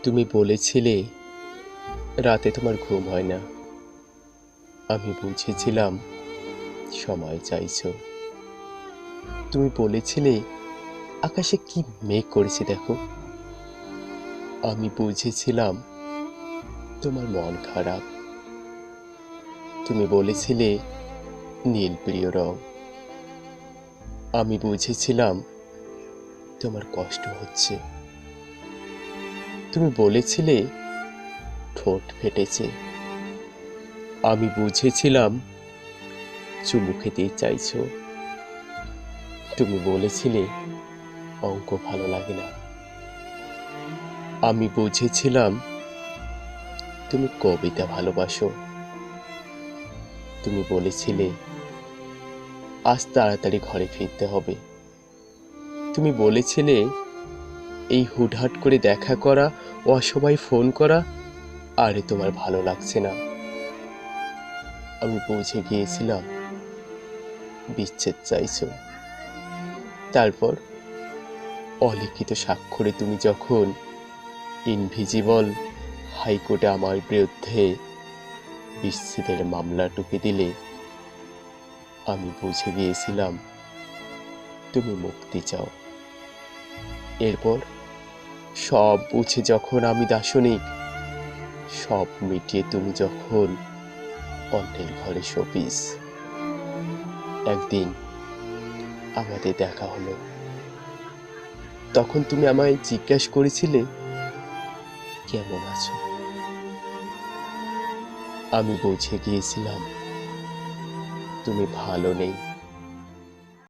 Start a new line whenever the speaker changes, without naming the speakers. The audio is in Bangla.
তুমি বলেছিলে রাতে তোমার ঘুম হয় না। আমি বুঝেছিলাম সময় চাইছো। তুমি বলেছিলে আকাশে কি মেঘ করেছে দেখো। আমি বুঝেছিলাম তোমার মন খারাপ। তুমি বলেছিলে নীল প্রিয় রং। আমি বুঝেছিলাম তোমার কষ্ট হচ্ছে। তুমি বলেছিলে ঠোঁট ফেটেছে। আমি বুঝেছিলাম চুমু খেতে চাইছো। তুমি বলেছিলে অঙ্ক ভালো লাগে না। আমি বুঝেছিলাম তুমি কবিতা ভালোবাসো। তুমি বলেছিলে আজ তাড়াতাড়ি ঘরে ফিরতে হবে। তুমি বলেছিলে এই হুটহাট করে দেখা করা, অসময়ে ফোন করা আরে তোমার ভালো লাগছে না। আমি বুঝে গিয়েছিলাম বিচ্ছেদ চাইছো। তারপর অলিখিত স্বাক্ষরে তুমি যখন ইনভিজিবল হাইকোর্টে আমার বিরুদ্ধে বিচ্ছেদের মামলা টুকে দিলে, আমি বুঝে গিয়েছিলাম তুমি মুক্তি চাও। এরপর সব বুঝে যখন আমি দার্শনিক, সব মিটিয়ে তুমি যখন অন্যের ঘরে শোপিস, একদিন আমাদের দেখা হলো। তখন তুমি আমায় জিজ্ঞাসা করেছিলে কেমন আছো। আমি বুঝে গিয়েছিলাম তুমি ভালো নেই।